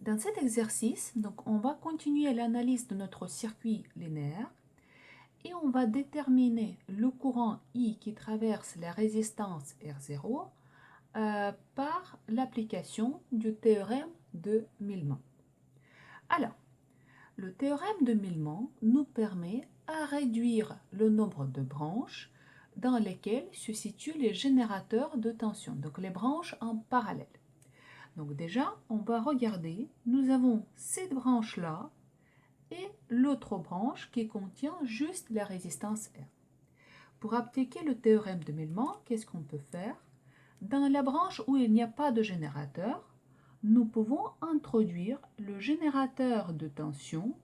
Dans cet exercice, donc, on va continuer l'analyse de notre circuit linéaire et on va déterminer le courant I qui traverse la résistance R0 par l'application du théorème de Millman. Alors, le théorème de Millman nous permet à réduire le nombre de branches dans lesquelles se situent les générateurs de tension, donc les branches en parallèle. Donc déjà, on va regarder, nous avons cette branche-là et l'autre branche qui contient juste la résistance R. Pour appliquer le théorème de Millman, qu'est-ce qu'on peut faire? Dans la branche où il n'y a pas de générateur, nous pouvons introduire le générateur de tension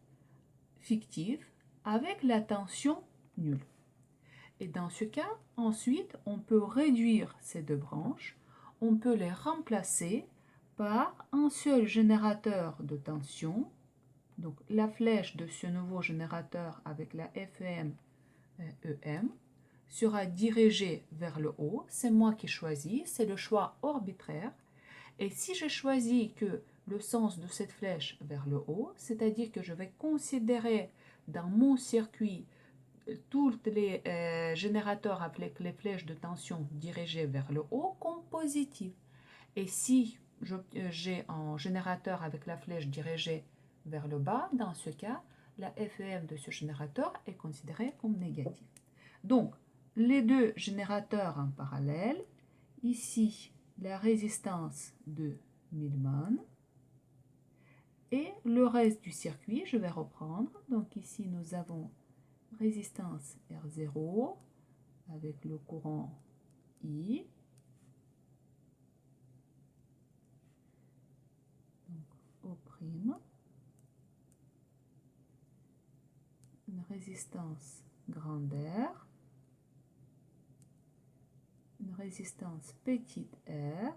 fictive avec la tension nulle. Et dans ce cas, ensuite, on peut réduire ces deux branches, on peut les remplacer par un seul générateur de tension. Donc la flèche de ce nouveau générateur avec la FEM EM sera dirigée vers le haut. C'est moi qui choisis, c'est le choix arbitraire. Et si je choisis que le sens de cette flèche vers le haut, c'est-à-dire que je vais considérer dans mon circuit tous les générateurs avec les flèches de tension dirigées vers le haut comme positives. Et si j'ai un générateur avec la flèche dirigée vers le bas, dans ce cas, la FEM de ce générateur est considérée comme négative. Donc, les deux générateurs en parallèle, ici, la résistance de Millman, et le reste du circuit, je vais reprendre. Donc ici, nous avons résistance R0 avec le courant I. Donc, O'. Une résistance grande R. Une résistance petite r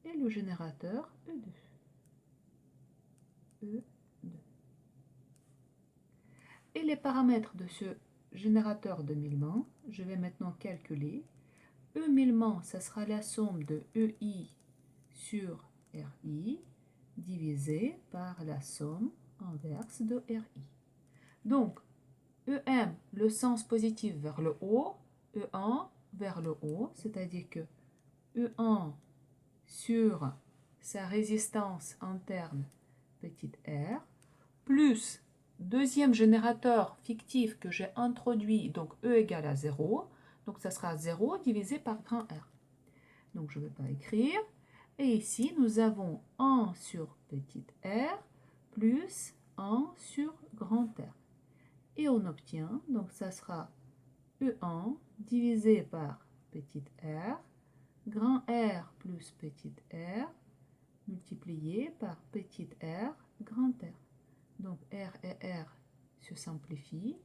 et le générateur E2. E2. Et les paramètres de ce générateur de Millman, je vais maintenant calculer. E Millman, ça sera la somme de EI sur RI divisé par la somme inverse de RI. Donc, EM, le sens positif vers le haut, E1 vers le haut, c'est-à-dire que E1 sur sa résistance interne petite r, plus deuxième générateur fictif que j'ai introduit, donc E égale à 0, donc ça sera 0 divisé par grand R. Donc je ne vais pas écrire. Et ici, nous avons 1 sur petite r plus 1 sur grand R. Et on obtient, donc ça sera E1 divisé par petite r, grand R plus petite r, multiplié par petite r, grand R. Donc R et R se simplifient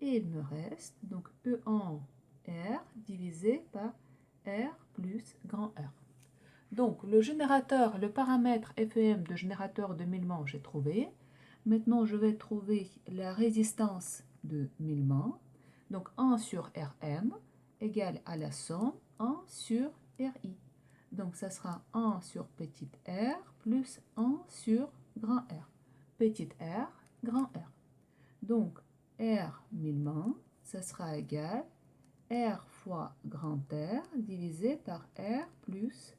et il me reste donc E1 R divisé par R plus grand R. Donc le générateur, le paramètre FEM de générateur de Millman, j'ai trouvé. Maintenant, je vais trouver la résistance de Millman. Donc 1 sur Rm égale à la somme 1 sur Ri. Donc ça sera 1 sur petite r plus 1 sur grand R. Petite r, grand R. Donc R Millman, ça sera égal R fois grand R divisé par R plus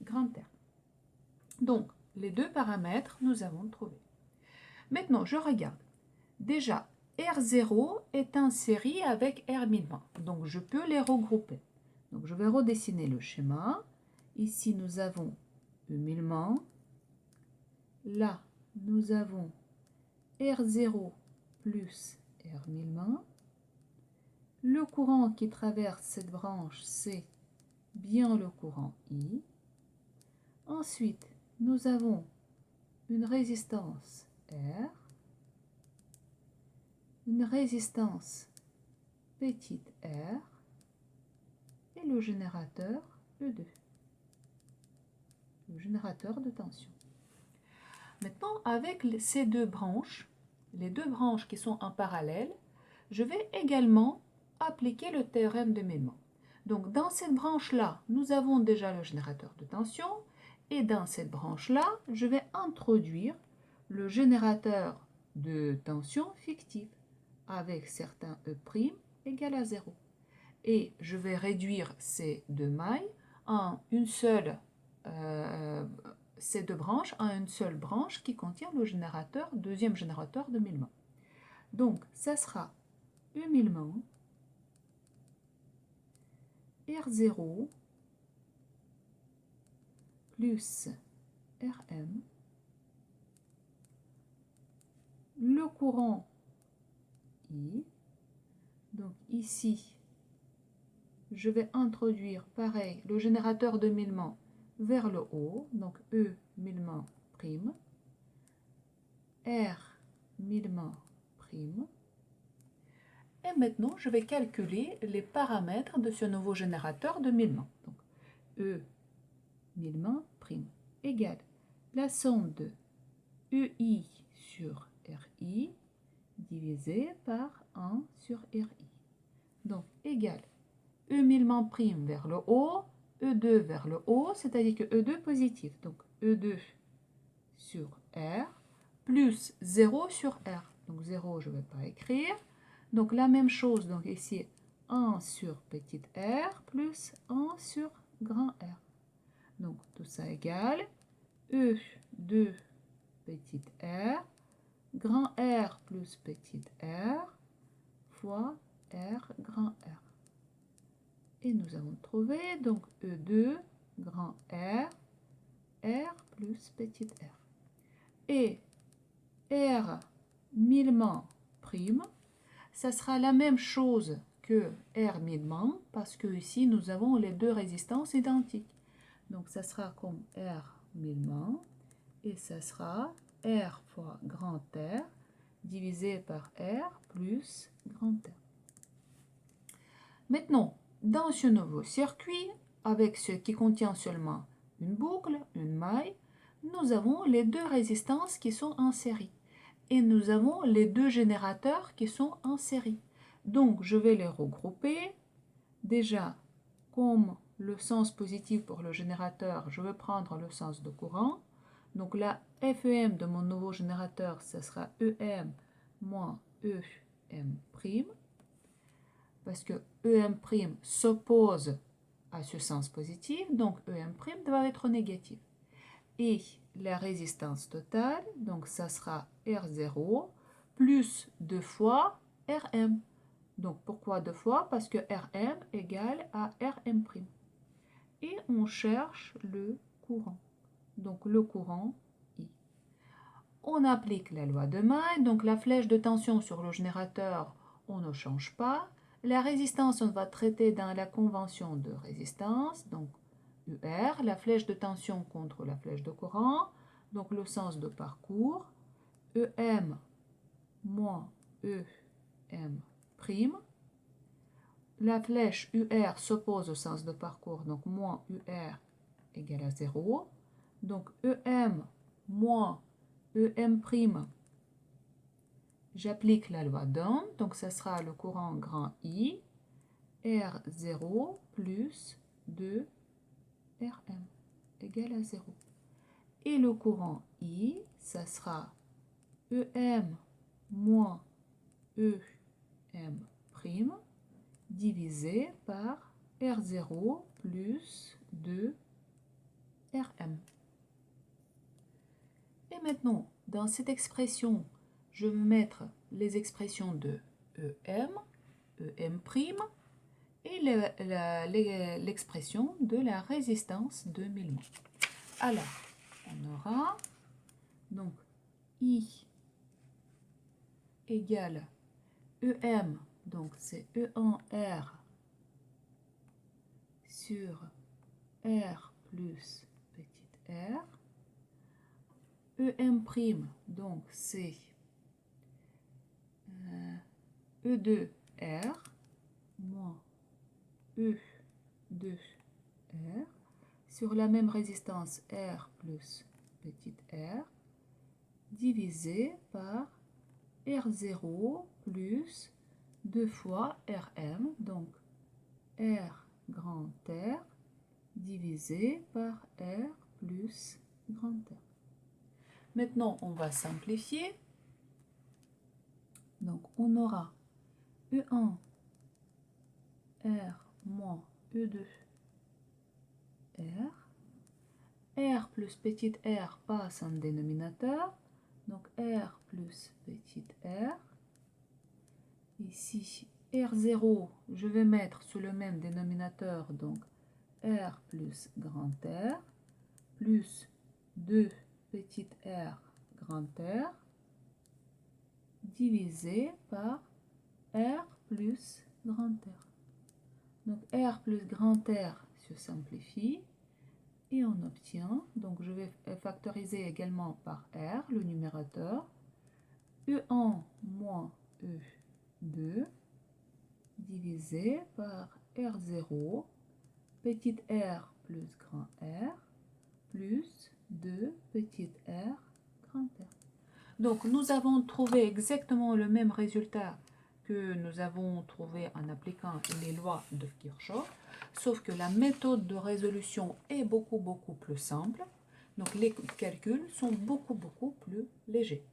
grand R. Donc, les deux paramètres, nous avons trouvé. Maintenant, je regarde. Déjà, R0 est en série avec R Millman. Donc, je peux les regrouper. Donc, je vais redessiner le schéma. Ici, nous avons E Millman. Là, nous avons R0 plus R Millman. Le courant qui traverse cette branche, c'est bien le courant I. Ensuite, nous avons une résistance R, une résistance petite r et le générateur E2, le générateur de tension. Maintenant, avec ces deux branches, les deux branches qui sont en parallèle, je vais également appliquer le théorème de Millman. Donc dans cette branche-là, nous avons déjà le générateur de tension. Et dans cette branche-là, je vais introduire le générateur de tension fictif avec certains E' égal à 0. Et je vais réduire ces deux mailles en une seule, ces deux branches en une seule branche qui contient le générateur, deuxième générateur de milement. Donc, ça sera E milement R0 plus Rm. Le courant I. Donc ici, je vais introduire pareil le générateur de milement vers le haut, donc E milement prime, R milement prime. Et maintenant, je vais calculer les paramètres de ce nouveau générateur de milement. Donc E milement prime égale la somme de EI sur RI divisé par 1 sur RI. Donc égale E milement prime vers le haut, E2 vers le haut, c'est-à-dire que E2 positif. Donc E2 sur R plus 0 sur R. Donc 0, je ne vais pas écrire. Donc la même chose, donc ici 1 sur petit r plus 1 sur grand R. Donc tout ça égale E2 petit r, grand R plus petit r fois R grand R. Et nous avons trouvé donc E2 grand R, R plus petit r. Et R milement prime, ça sera la même chose que R milement, parce que ici nous avons les deux résistances identiques. Donc ça sera comme R milement, et ça sera R fois grand R divisé par R plus grand R. Maintenant, dans ce nouveau circuit, avec ce qui contient seulement une boucle, une maille, nous avons les deux résistances qui sont en série. Et nous avons les deux générateurs qui sont en série. Donc, je vais les regrouper. Déjà, comme le sens positif pour le générateur, je vais prendre le sens de courant. Donc, la FEM de mon nouveau générateur, ce sera EM moins EM', parce que EM' s'oppose à ce sens positif, donc EM' doit être négatif. Et la résistance totale, donc ça sera R0 plus 2 fois Rm. Donc pourquoi 2 fois? Parce que Rm égale à Rm'. Et on cherche le courant. Donc le courant I. On applique la loi de May, donc la flèche de tension sur le générateur, on ne change pas. La résistance, on va traiter dans la convention de résistance, donc UR, la flèche de tension contre la flèche de courant, donc le sens de parcours, EM moins EM'. La flèche UR s'oppose au sens de parcours, donc moins UR égale à 0. Donc EM moins EM', j'applique la loi d'Ohm, donc ça sera le courant grand I, R0 plus 2 Rm égale à 0. Et le courant I, ça sera EM moins EM' divisé par R0 plus 2 Rm. Et maintenant, dans cette expression, je vais mettre les expressions de EM, EM' et l'expression de la résistance de milement. Alors, on aura donc I égale EM, donc c'est E1R sur R plus petit r. EM', donc c'est E2R moins E2R sur la même résistance R plus petit r divisé par R0 plus 2 fois Rm, donc R grand R divisé par R plus grand R. Maintenant, on va simplifier. Donc, on aura E1 R moins E2 R. R plus petit r passe en dénominateur. Donc, R plus petit r. Ici, R0, je vais mettre sous le même dénominateur, donc R plus grand R, plus 2 petit r grand R, divisé par R plus grand R. Donc R plus grand R se simplifie et on obtient, donc je vais factoriser également par R, le numérateur, E1 moins E2 divisé par R0, petit r plus grand R, plus 2 petit r grand R. Donc, nous avons trouvé exactement le même résultat que nous avons trouvé en appliquant les lois de Kirchhoff, sauf que la méthode de résolution est beaucoup plus simple. Donc, les calculs sont beaucoup plus légers.